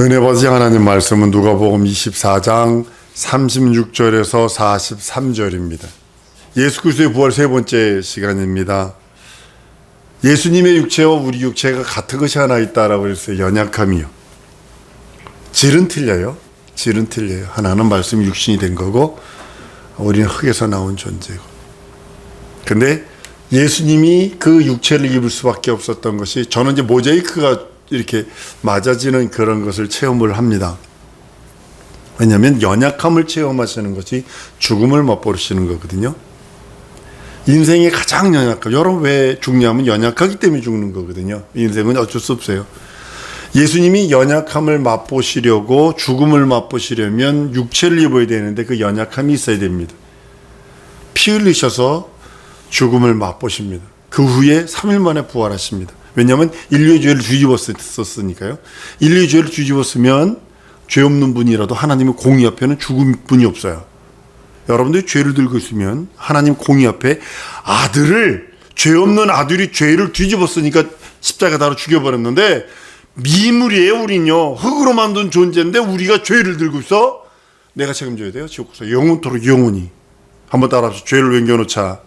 은혜 받으신 하나님 말씀은 누가복음 24장 36절에서 43절입니다. 예수 그리스도의 부활 세 번째 시간입니다. 예수님의 육체와 우리 육체가 같은 것이 하나 있다라고 했어요. 연약함이요. 질은 틀려요. 질은 틀려요. 하나는 말씀이 육신이 된 거고 우리는 흙에서 나온 존재고. 근데 예수님이 그 육체를 입을 수밖에 없었던 것이, 저는 이제 모자이크가 이렇게 맞아지는 그런 것을 체험을 합니다. 왜냐하면 연약함을 체험하시는 것이 죽음을 맛보시는 거거든요. 인생의 가장 연약함. 여러분 왜 죽냐면 연약하기 때문에 죽는 거거든요. 인생은 어쩔 수 없어요. 예수님이 연약함을 맛보시려고, 죽음을 맛보시려면 육체를 입어야 되는데 그 연약함이 있어야 됩니다. 피 흘리셔서 죽음을 맛보십니다. 그 후에 3일 만에 부활하십니다. 왜냐하면 인류의 죄를 뒤집었으니까요. 인류의 죄를 뒤집었으면 죄 없는 분이라도 하나님의 공의 앞에는 죽은 분이 없어요. 여러분들이 죄를 들고 있으면 하나님 공의 앞에 죄 없는 아들이 죄를 뒤집었으니까 십자가다로 죽여버렸는데, 미물이에요. 우린요, 흙으로 만든 존재인데 우리가 죄를 들고 있어. 내가 책임져야 돼요. 지옥에서 영원토록 영원히. 한번 따라합시다. 죄를 옮겨놓자.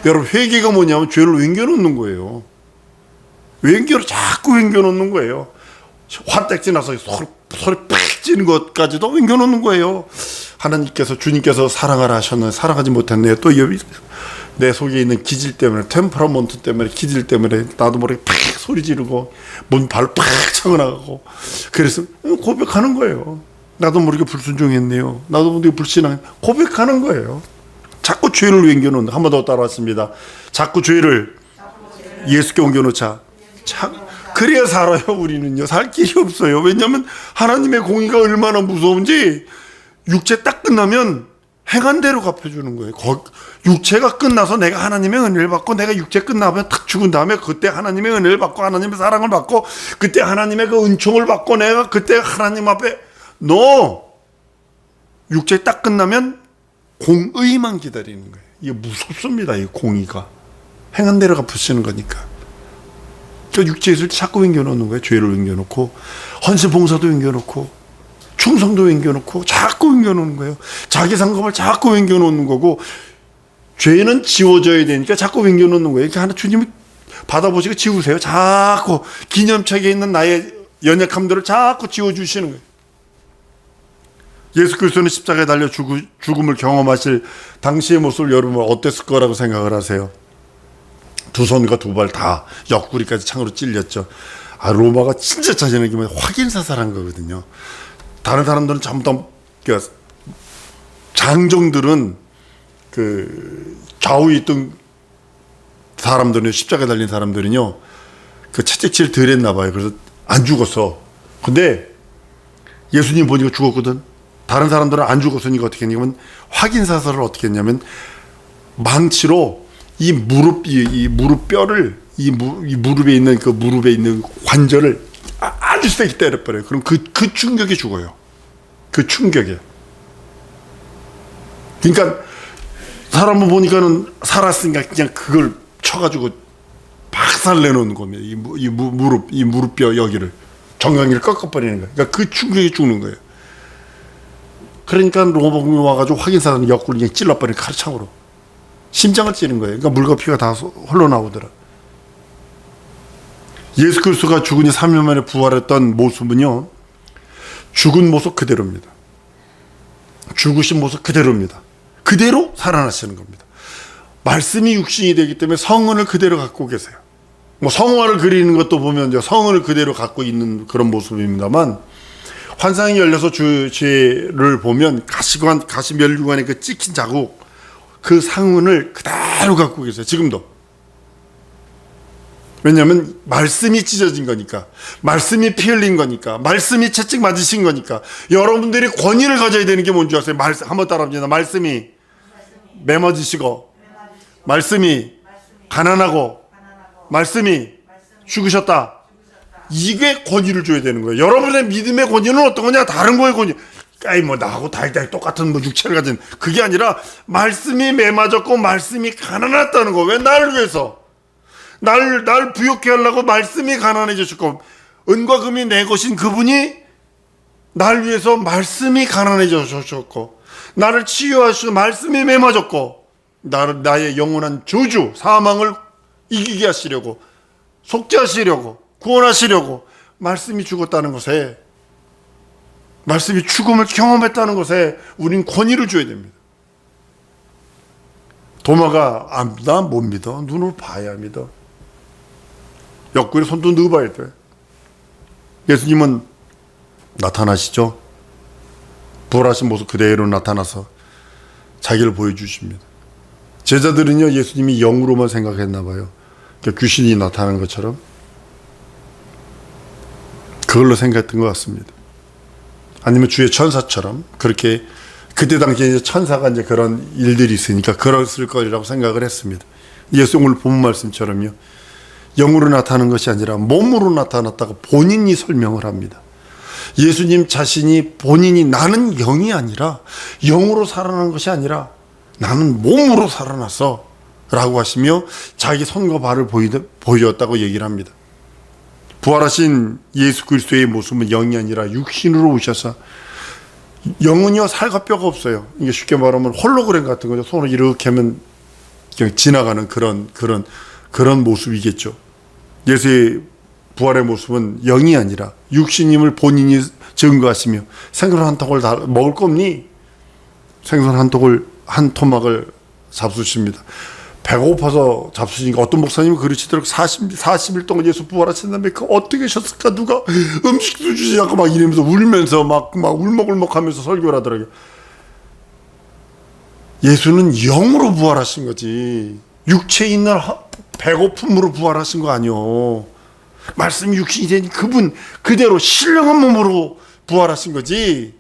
여러분, 회개가 뭐냐면 죄를 옮겨놓는 거예요. 자꾸 옮겨놓는 거예요. 화딱지 나서 소리 팍 찌는 것까지도 옮겨놓는 거예요. 주님께서 사랑하라 하셨는데 사랑하지 못했네요. 또 내 속에 있는 기질 때문에, 템퍼러먼트 때문에, 기질 때문에 나도 모르게 팍 소리 지르고 문 발로 팍 차고 나가고, 그래서 고백하는 거예요. 나도 모르게 불순종했네요. 나도 모르게 불신앙. 고백하는 거예요. 자꾸 죄를 옮겨놓는. 한 번 더 따라왔습니다. 자꾸 죄를 예수께 옮겨놓자. 그래야 살아요. 우리는요, 살 길이 없어요. 왜냐하면 하나님의 공의가 얼마나 무서운지, 육체 딱 끝나면 행한 대로 갚아주는 거예요. 육체가 끝나서 내가 하나님의 은혜를 받고, 내가 육체 끝나면 탁 죽은 다음에 그때 하나님의 은혜를 받고 하나님의 사랑을 받고 그때 하나님의 그 은총을 받고 내가 그때 하나님 앞에 육체 딱 끝나면 공의만 기다리는 거예요. 이게 무섭습니다. 이 공의가 행한 대로 갚으시는 거니까. 그 육체에서 자꾸 옮겨놓는 거예요. 죄를 옮겨놓고, 헌신 봉사도 옮겨놓고, 충성도 옮겨놓고, 자꾸 옮겨놓는 거예요. 자기 상급을 자꾸 옮겨놓는 거고, 죄는 지워져야 되니까 자꾸 옮겨놓는 거예요. 그러니까 주님이 받아보시고 지우세요. 자꾸 기념책에 있는 나의 연약함들을 자꾸 지워주시는 거예요. 예수 그리스도는 십자가에 달려 죽음을 경험하실 당시의 모습을 여러분 어땠을 거라고 생각을 하세요? 두 손과 두 발 다 옆구리까지 창으로 찔렸죠. 로마가 진짜 자신의 기면 확인사살한 거거든요. 다른 사람들은 전부 다, 장정들은 좌우에 있던 사람들은, 십자가에 달린 사람들은요, 채찍질 덜 했나 봐요. 그래서 안 죽었어. 근데 예수님 보니까 죽었거든. 다른 사람들은 안 죽었으니까 어떻게 했냐면, 확인사살을 어떻게 했냐면, 망치로 이 무릎뼈를, 이 무릎에 있는 무릎에 있는 관절을 아주 세게 때려버려요. 그럼 그 충격에 죽어요. 그 충격에. 그러니까 사람을 보니까는 살았으니까 그냥 그걸 쳐가지고 박살 내놓는 겁니다. 이 무릎뼈 여기를, 정강이를 꺾어버리는 거예요. 그러니까 그 충격에 죽는 거예요. 그러니까 로마군이 와가지고 확인사는 옆구리 그냥 찔러버리는 칼창으로 심장을 찌는 거예요. 그러니까 물과 피가 다 흘러나오더라. 예수 그리스도가 죽은 지 3일 만에 부활했던 모습은요, 죽은 모습 그대로입니다. 죽으신 모습 그대로입니다. 그대로 살아나시는 겁니다. 말씀이 육신이 되기 때문에 성은을 그대로 갖고 계세요. 성화를 그리는 것도 보면 성은을 그대로 갖고 있는 그런 모습입니다만, 환상이 열려서 죄를 보면 가시면류관의 그 찍힌 자국, 그 상흔을 그대로 갖고 계세요. 지금도. 왜냐하면 말씀이 찢어진 거니까, 말씀이 피 흘린 거니까, 말씀이 채찍 맞으신 거니까. 여러분들이 권위를 가져야 되는 게 뭔지 아세요? 한번 따라합니다. 말씀이 매맞으시고, 말씀이 가난하고, 말씀이 죽으셨다. 이게 권위를 줘야 되는 거예요. 여러분의 믿음의 권위는 어떤 거냐? 다른 거의 권위. 나하고 다이다이 똑같은 육체를 가진, 그게 아니라 말씀이 매맞았고 말씀이 가난했다는 거. 왜? 나를 위해서. 날 부욕해 하려고 말씀이 가난해지셨고, 은과 금이 내 것인 그분이 날 위해서 말씀이 가난해졌었고, 나를 치유하시고 말씀이 메마졌고, 나의 영원한 저주, 사망을 이기게 하시려고, 속죄하시려고, 구원하시려고 말씀이 죽었다는 것에, 말씀이 죽음을 경험했다는 것에 우린 권위를 줘야 됩니다. 도마가 나 못 믿어. 눈으로 봐야 믿어. 옆구리에 손도 넣어봐야 돼. 예수님은 나타나시죠. 부활하신 모습 그대로 나타나서 자기를 보여주십니다. 제자들은요, 예수님이 영으로만 생각했나 봐요. 그러니까 귀신이 나타나는 것처럼 그걸로 생각했던 것 같습니다. 아니면 주의 천사처럼, 그렇게 그때 당시에 이제 천사가 이제 그런 일들이 있으니까 그랬을 거리라고 생각을 했습니다. 예수 오늘 본 말씀처럼요, 영으로 나타나는 것이 아니라 몸으로 나타났다고 본인이 설명을 합니다. 예수님 자신이 본인이 나는 영이 아니라, 영으로 살아난 것이 아니라 나는 몸으로 살아났어 라고 하시며 자기 손과 발을 보여줬다고 얘기를 합니다. 부활하신 예수 그리스도의 모습은 영이 아니라 육신으로 오셔서, 영은요 살과 뼈가 없어요. 이게 쉽게 말하면 홀로그램 같은 거죠. 손을 이렇게 하면 그냥 지나가는 그런 모습이겠죠. 예수의 부활의 모습은 영이 아니라 육신임을 본인이 증거하시며, 생선 한 톡을 다 먹을 겁니? 생선 한 토막을 잡수십니다. 배고파서 잡수시니까 어떤 목사님은 그러시더라고요. 40일 동안 예수 부활하신 다음에 그 어떻게 하셨을까? 누가 음식도 주지 않고 막 이러면서 울면서 막 울먹울먹 하면서 설교를 하더라고요. 예수는 영으로 부활하신 거지, 육체에 있는 배고픔으로 부활하신 거 아니요. 말씀이 육신이 된 그분 그대로 신령한 몸으로 부활하신 거지.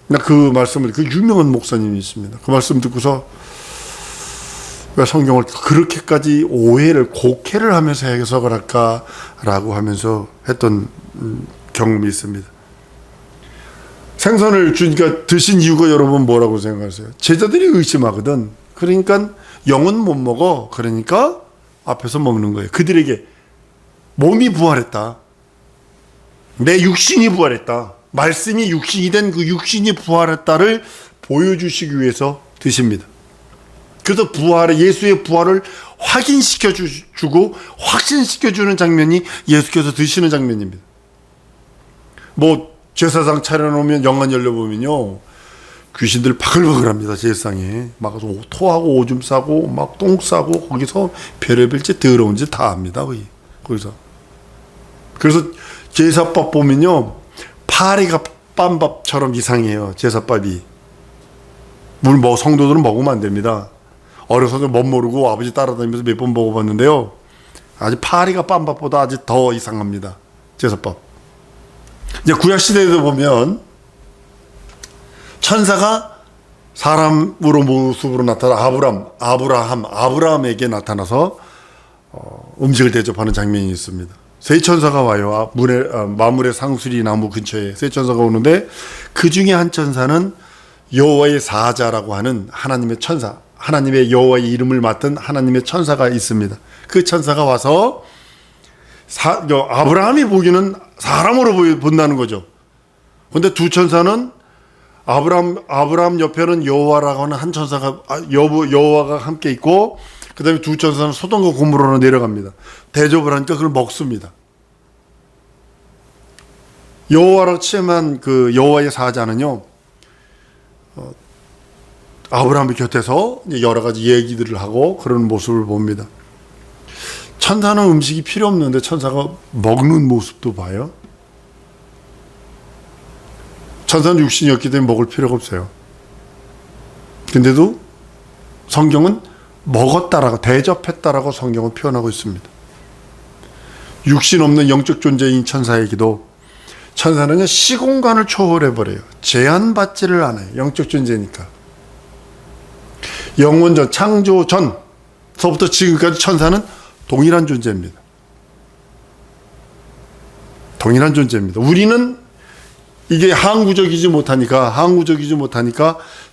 나 그 말씀을, 그 유명한 목사님이 있습니다. 그 말씀 듣고서 왜 성경을 그렇게까지 곡해를 하면서 해석을 할까라고 하면서 했던 경험이 있습니다. 생선을 주니까 드신 이유가 여러분 뭐라고 생각하세요? 제자들이 의심하거든. 그러니까 영은 못 먹어. 그러니까 앞에서 먹는 거예요. 그들에게 몸이 부활했다, 내 육신이 부활했다, 말씀이 육신이 된 그 육신이 부활했다를 보여주시기 위해서 드십니다. 그래서 예수의 부활을 확인시켜주고 확신시켜주는 장면이 예수께서 드시는 장면입니다. 제사상 차려놓으면 영안 열려보면요, 귀신들 바글바글합니다. 제사상에 막 토하고 오줌 싸고 막 똥 싸고, 거기서 별의별 짓, 더러운 짓 다 합니다. 거기서. 그래서 제사밥 보면요, 파리가 빰밥처럼 이상해요. 제사밥이. 성도들은 먹으면 안 됩니다. 어려서도 못 모르고 아버지 따라다니면서 몇 번 먹어봤는데요, 아주 파리가 빰밥보다 아주 더 이상합니다. 제사밥. 이제 구약시대에도 보면 천사가 사람으로 모습으로 나타나 아브라함에게 나타나서 음식을 대접하는 장면이 있습니다. 세 천사가 와요. 마물의 상수리 나무 근처에 세 천사가 오는데, 그 중에 한 천사는 여호와의 사자라고 하는 하나님의 천사, 하나님의 여호와의 이름을 맡은 하나님의 천사가 있습니다. 그 천사가 와서 아브라함이 보기는 사람으로 본다는 거죠. 그런데 두 천사는 아브라함 옆에는 여호와라고 하는 한 천사가, 여호와가 함께 있고, 그 다음에 두 천사는 소돔과 고모라로 내려갑니다. 대접을 하니까 그걸 먹습니다. 여호와로 취임한 그 여호와의 사자는요, 아브라함의 곁에서 여러 가지 얘기들을 하고 그런 모습을 봅니다. 천사는 음식이 필요 없는데 천사가 먹는 모습도 봐요. 천사는 육신이었기 때문에 먹을 필요가 없어요. 근데도 성경은 먹었다라고, 대접했다라고 성경은 표현하고 있습니다. 육신 없는 영적 존재인 천사에게도, 천사는 시공간을 초월해버려요. 제한받지를 않아요. 영적 존재니까. 영원전, 창조 전서부터 지금까지 천사는 동일한 존재입니다. 동일한 존재입니다. 우리는 이게 항구적이지 못하니까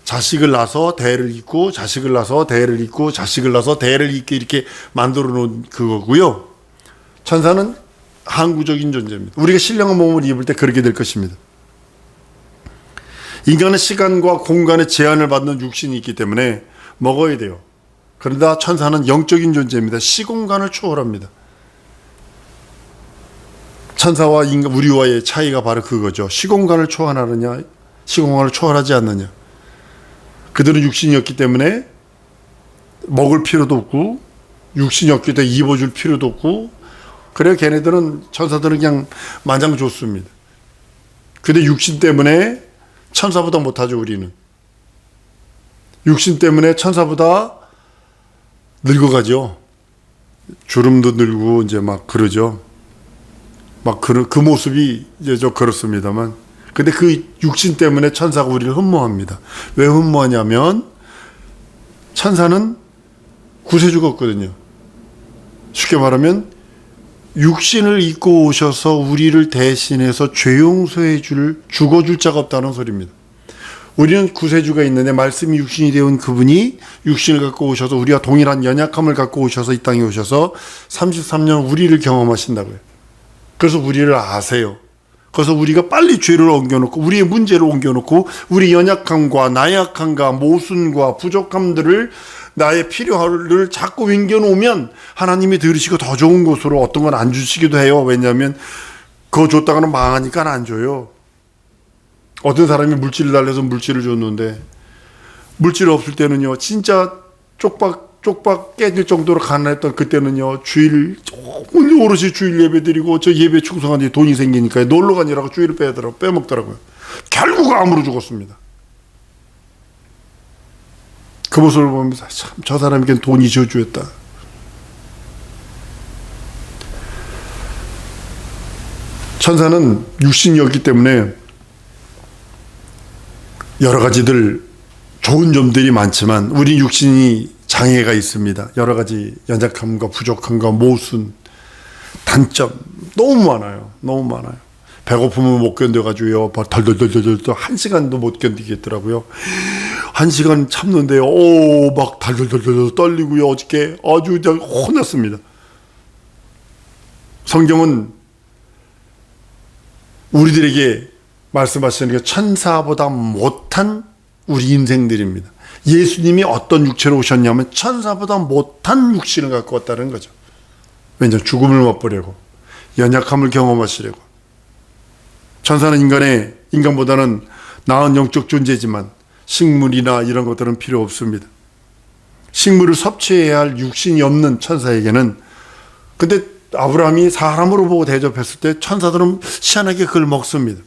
자식을 낳아서 대를 잇고, 자식을 낳아서 대를 잇고, 자식을 낳아서 대를 잇게 이렇게 만들어 놓은 그거고요. 천사는 항구적인 존재입니다. 우리가 신령한 몸을 입을 때 그렇게 될 것입니다. 인간은 시간과 공간의 제한을 받는 육신이 있기 때문에 먹어야 돼요. 그러나 천사는 영적인 존재입니다. 시공간을 초월합니다. 천사와 인간, 우리와의 차이가 바로 그거죠. 시공간을 초월하느냐, 시공간을 초월하지 않느냐. 그들은 육신이었기 때문에 먹을 필요도 없고, 육신이었기 때문에 입어줄 필요도 없고, 그래야 걔네들은, 천사들은 그냥 마냥 좋습니다. 근데 육신 때문에 천사보다 못하죠, 우리는. 육신 때문에 천사보다 늙어가죠. 주름도 늘고, 이제 막 그러죠. 막 그 모습이 이제 좀 그렇습니다만. 근데 그 육신 때문에 천사가 우리를 흠모합니다. 왜 흠모하냐면, 천사는 구세주가 없거든요. 쉽게 말하면, 육신을 입고 오셔서 우리를 대신해서 죄 용서해 죽어줄 자가 없다는 소리입니다. 우리는 구세주가 있는데 말씀이 육신이 되온 그분이 육신을 갖고 오셔서 우리와 동일한 연약함을 갖고 오셔서 이 땅에 오셔서 33년 우리를 경험하신다고요. 그래서 우리를 아세요. 그래서 우리가 빨리 죄를 옮겨놓고 우리의 문제를 옮겨놓고 우리 연약함과 나약함과 모순과 부족함들을 나의 필요를 자꾸 옮겨놓으면 하나님이 들으시고 더 좋은 곳으로 어떤 건 안 주시기도 해요. 왜냐하면 그거 줬다가는 망하니까 안 줘요. 어떤 사람이 물질을 달래서 물질을 줬는데 물질 없을 때는요 진짜 쪽박 깨질 정도로 가난했던 그때는요 주일 오롯이 주일 예배 드리고 저 예배 충성하는데 돈이 생기니까 놀러 가니라고 주일을 빼먹더라고요. 결국 암으로 죽었습니다. 그 모습을 보면서 참 저 사람에겐 돈이 저주였다. 천사는 육신이었기 때문에 여러 가지들 좋은 점들이 많지만 우리 육신이 장애가 있습니다. 여러 가지 연약함과 부족함과 모순, 단점 너무 많아요. 너무 많아요. 배고프면 못 견뎌가지고요. 덜덜덜덜 한 시간도 못 견디겠더라고요. 한 시간 참는데요. 막 덜덜덜덜 떨리고요. 어저께 아주 그냥 혼났습니다. 성경은 우리들에게 말씀하시는 게 천사보다 못한 우리 인생들입니다. 예수님이 어떤 육체로 오셨냐면 천사보다 못한 육신을 갖고 왔다는 거죠. 왜냐하면 죽음을 맛보려고 연약함을 경험하시려고. 천사는 인간보다는 나은 영적 존재지만 식물이나 이런 것들은 필요 없습니다. 식물을 섭취해야 할 육신이 없는 천사에게는 근데 아브라함이 사람으로 보고 대접했을 때 천사들은 희한하게 그걸 먹습니다.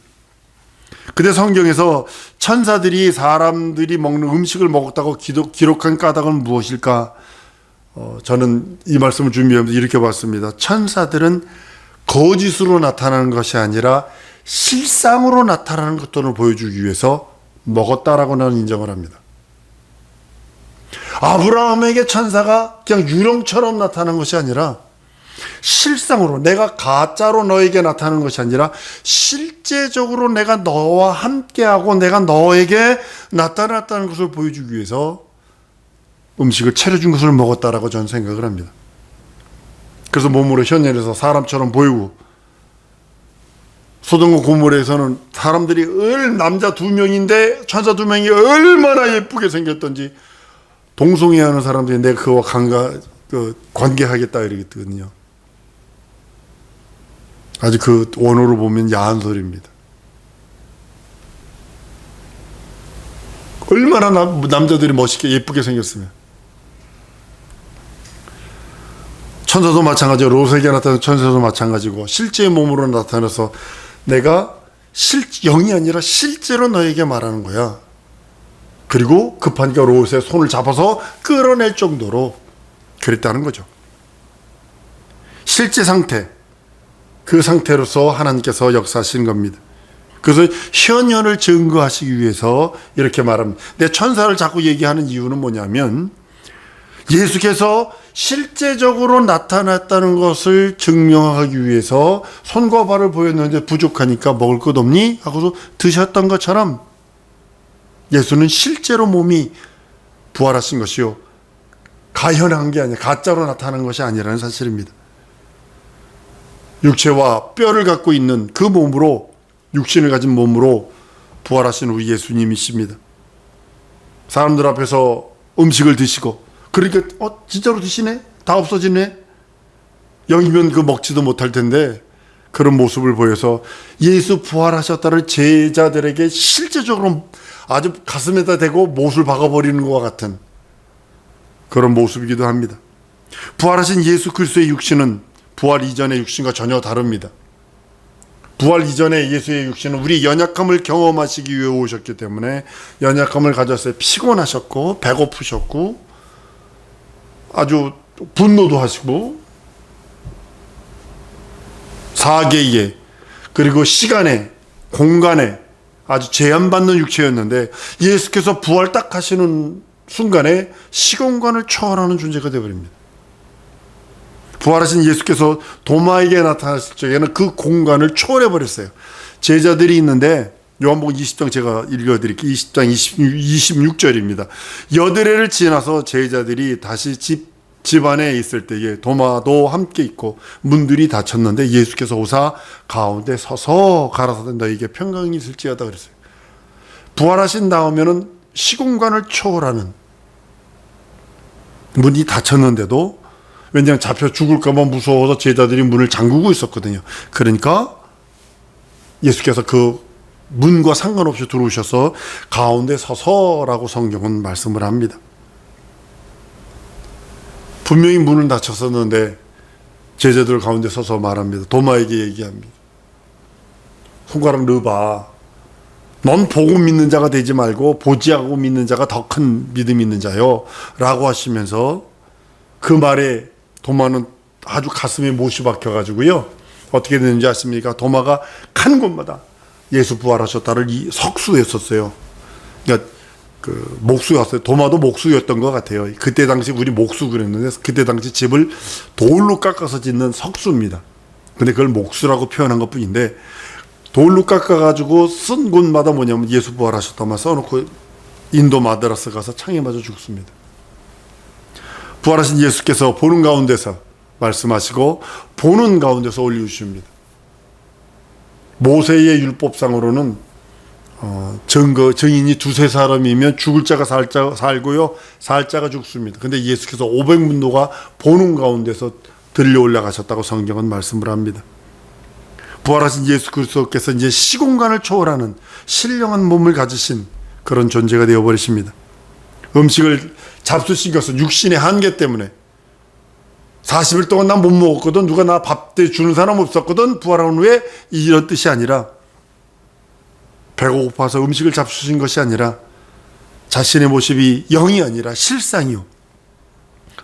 근데 성경에서 천사들이 사람들이 먹는 음식을 먹었다고 기록한 까닭은 무엇일까? 저는 이 말씀을 준비하면서 이렇게 봤습니다. 천사들은 거짓으로 나타나는 것이 아니라 실상으로 나타나는 것들을 보여주기 위해서 먹었다라고 나는 인정을 합니다. 아브라함에게 천사가 그냥 유령처럼 나타난 것이 아니라 실상으로 내가 가짜로 너에게 나타나는 것이 아니라 실제적으로 내가 너와 함께하고 내가 너에게 나타났다는 것을 보여주기 위해서 음식을 차려준 것을 먹었다라고 저는 생각을 합니다. 그래서 몸으로 현현해서 사람처럼 보이고 소돔과 고모라에서는 사람들이 남자 2명인데 천사 2명이 얼마나 예쁘게 생겼던지 동성애하는 사람들이 내가 그와 관계하겠다 이러거든요. 아주 그 원어로 보면 야한 소리입니다. 얼마나 남자들이 멋있게 예쁘게 생겼으면. 천사도 마찬가지고 롯에게 나타나는 천사도 마찬가지고 실제 몸으로 나타나서 내가 영이 아니라 실제로 너에게 말하는 거야. 그리고 급하니까 롯의 손을 잡아서 끌어낼 정도로 그랬다는 거죠. 실제 상태, 그 상태로서 하나님께서 역사하신 겁니다. 그래서 현현을 증거하시기 위해서 이렇게 말합니다. 근데 천사를 자꾸 얘기하는 이유는 뭐냐면 예수께서 실제적으로 나타났다는 것을 증명하기 위해서 손과 발을 보였는데 부족하니까 먹을 것 없니? 하고서 드셨던 것처럼 예수는 실제로 몸이 부활하신 것이요 가현한 게 아니라 가짜로 나타난 것이 아니라는 사실입니다. 육체와 뼈를 갖고 있는 그 몸으로, 육신을 가진 몸으로 부활하신 우리 예수님이십니다. 사람들 앞에서 음식을 드시고, 그러니까 진짜로 드시네? 다 없어지네? 영이면 그 먹지도 못할 텐데 그런 모습을 보여서 예수 부활하셨다를 제자들에게 실제적으로 아주 가슴에다 대고 못을 박아버리는 것과 같은 그런 모습이기도 합니다. 부활하신 예수 그리스도의 육신은 부활 이전의 육신과 전혀 다릅니다. 부활 이전의 예수의 육신은 우리 연약함을 경험하시기 위해 오셨기 때문에 연약함을 가졌어요. 피곤하셨고 배고프셨고 아주 분노도 하시고 사계에 그리고 시간에 공간에 아주 제한받는 육체였는데 예수께서 부활 딱 하시는 순간에 시공간을 초월하는 존재가 되어버립니다. 부활하신 예수께서 도마에게 나타났을 적에는 그 공간을 초월해버렸어요. 제자들이 있는데 요한복음 20장 제가 읽어드릴게요. 20장 26절입니다. 여드레를 지나서 제자들이 다시 집 안에 있을 때에 도마도 함께 있고 문들이 닫혔는데 예수께서 오사 가운데 서서 가라사대 너에게 평강이 있을지어다 그랬어요. 부활하신 다음에는 시공간을 초월하는, 문이 닫혔는데도 왜냐하면 잡혀 죽을까 봐 무서워서 제자들이 문을 잠그고 있었거든요. 그러니까 예수께서 그 문과 상관없이 들어오셔서 가운데 서서라고 성경은 말씀을 합니다. 분명히 문을 닫혔었는데 제자들 가운데 서서 말합니다. 도마에게 얘기합니다. 손가락 넣어봐. 넌 보고 믿는 자가 되지 말고 보지 않고 믿는 자가 더 큰 믿음이 있는 자요 라고 하시면서 그 말에 도마는 아주 가슴에 못이 박혀가지고요. 어떻게 되는지 아십니까? 도마가 간 곳마다 예수 부활하셨다를 석수했었어요. 그러니까 그 목수였어요. 도마도 목수였던 것 같아요. 그때 당시 우리 목수 그랬는데 그때 당시 집을 돌로 깎아서 짓는 석수입니다. 근데 그걸 목수라고 표현한 것 뿐인데 돌로 깎아가지고 쓴 곳마다 뭐냐면 예수 부활하셨다만 써놓고 인도 마드라스 가서 창에 맞아 죽습니다. 부활하신 예수께서 보는 가운데서 말씀하시고 보는 가운데서 올려주십니다. 모세의 율법상으로는 증인이 두세 사람이면 죽을 자가 살고요 살 자가 죽습니다. 근데 예수께서 500문도가 보는 가운데서 들려 올라가셨다고 성경은 말씀을 합니다. 부활하신 예수 그리스도께서 이제 시공간을 초월하는 신령한 몸을 가지신 그런 존재가 되어버리십니다. 음식을 잡수신 것은 육신의 한계 때문에 40일 동안 난 못 먹었거든, 누가 나 밥 주는 사람 없었거든, 부활한 후에 이런 뜻이 아니라 배가 고파서 음식을 잡수신 것이 아니라 자신의 모습이 영이 아니라 실상이요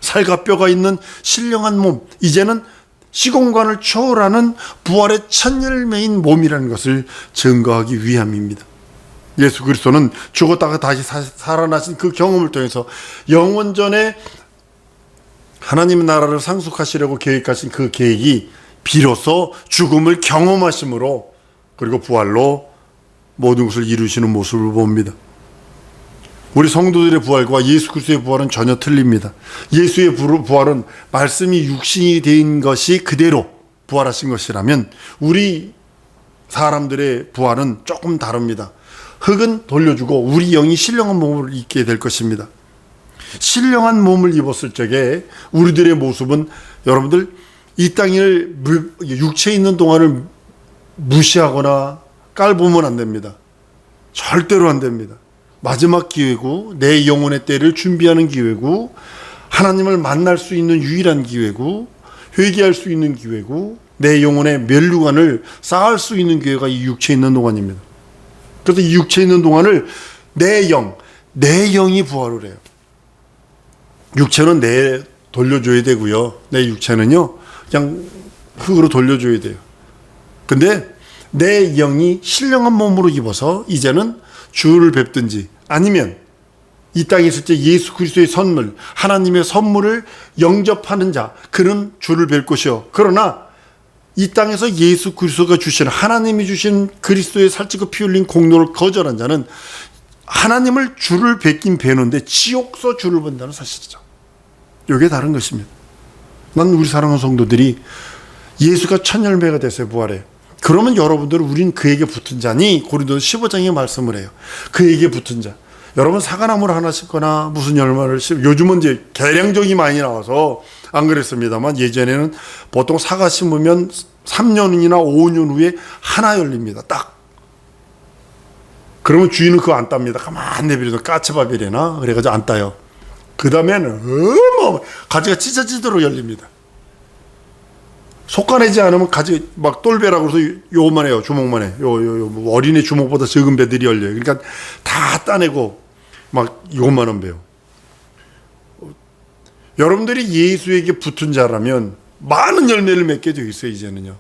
살과 뼈가 있는 신령한 몸, 이제는 시공간을 초월하는 부활의 첫 열매인 몸이라는 것을 증거하기 위함입니다. 예수 그리스도는 죽었다가 다시 살아나신 그 경험을 통해서 영원전에 하나님의 나라를 상속하시려고 계획하신 그 계획이 비로소 죽음을 경험하심으로 그리고 부활로 모든 것을 이루시는 모습을 봅니다. 우리 성도들의 부활과 예수 그리스도의 부활은 전혀 틀립니다. 예수의 부활은 말씀이 육신이 된 것이 그대로 부활하신 것이라면 우리 사람들의 부활은 조금 다릅니다. 흙은 돌려주고 우리 영이 신령한 몸을 입게 될 것입니다. 신령한 몸을 입었을 적에 우리들의 모습은 여러분들 이 땅을 육체에 있는 동안을 무시하거나 깔보면 안 됩니다. 절대로 안 됩니다. 마지막 기회고 내 영혼의 때를 준비하는 기회고 하나님을 만날 수 있는 유일한 기회고 회개할 수 있는 기회고 내 영혼의 면류관을 쌓을 수 있는 기회가 이 육체에 있는 동안입니다. 그래서 이 육체에 있는 동안을 내 영이 부활을 해요. 육체는 내 돌려줘야 되고요. 내 육체는요 그냥 흙으로 돌려줘야 돼요. 근데 내 영이 신령한 몸으로 입어서 이제는 주를 뵙든지 아니면 이 땅에 있을 때 예수 그리스도의 선물, 하나님의 선물을 영접하는 자, 그는 주를 뵐 것이요. 그러나 이 땅에서 예수 그리스도가 주신, 하나님이 주신 그리스도의 살찌고 피 흘린 공로를 거절한 자는 하나님을 주를 뵙긴 뵈는데 지옥서 주를 본다는 사실이죠. 이게 다른 것입니다. 난 우리 사랑하는 성도들이 예수가 첫 열매가 됐어요. 부활에. 그러면 여러분들은 우린 그에게 붙은 자니 고린도서 15장에 말씀을 해요. 그에게 붙은 자. 여러분 사과나무를 하나 심거나 무슨 열매를 요즘은 이제 계량종이 많이 나와서 안 그랬습니다만 예전에는 보통 사과 심으면 3년이나 5년 후에 하나 열립니다. 딱. 그러면 주인은 그거 안 땁니다. 가만 내버려도 까치밥이래나 그래가지고 안 따요. 그 다음에는 가지가 찢어지도록 열립니다. 속가내지 않으면 가지 막 똘배라고 해서 요만 해요. 주먹만 해. 요 어린애 주먹보다 적은 배들이 열려요. 그러니까 다 따내고 막 요만한 배요. 여러분들이 예수에게 붙은 자라면 많은 열매를 맺게 되어 있어요. 이제는요.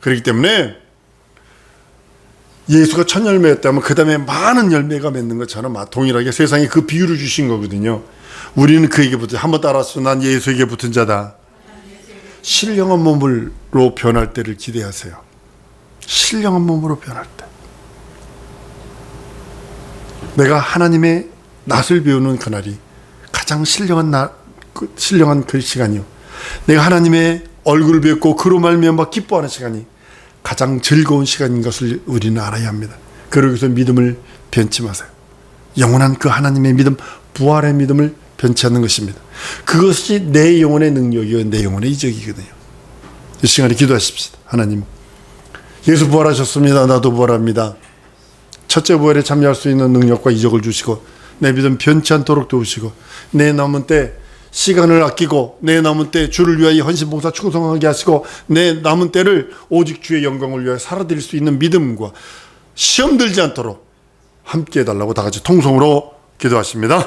그렇기 때문에 예수가 첫 열매였다면 그 다음에 많은 열매가 맺는 것처럼 동일하게 세상에 그 비유를 주신 거거든요. 우리는 그에게 붙은 한번 따라서 난 예수에게 붙은 자다. 신령한 몸으로 변할 때를 기대하세요. 신령한 몸으로 변할 때. 내가 하나님의 낯을 배우는 그날이 가장 신령한 그 시간이요. 내가 하나님의 얼굴을 뵙고 그로 말미암아 기뻐하는 시간이 가장 즐거운 시간인 것을 우리는 알아야 합니다. 그러기 위해서 믿음을 변치 마세요. 영원한 그 하나님의 믿음, 부활의 믿음을 변치 않는 것입니다. 그것이 내 영혼의 능력이요 내 영혼의 이적이거든요. 이 시간에 기도하십시다. 하나님, 예수 부활하셨습니다. 나도 부활합니다. 첫째 부활에 참여할 수 있는 능력과 이적을 주시고 내 믿음 변치 않도록 도우시고 내 남은 때 시간을 아끼고 내 남은 때 주를 위하여 헌신봉사 충성하게 하시고 내 남은 때를 오직 주의 영광을 위하여 살아드릴 수 있는 믿음과 시험 들지 않도록 함께 해달라고 다 같이 통성으로 기도하십니다.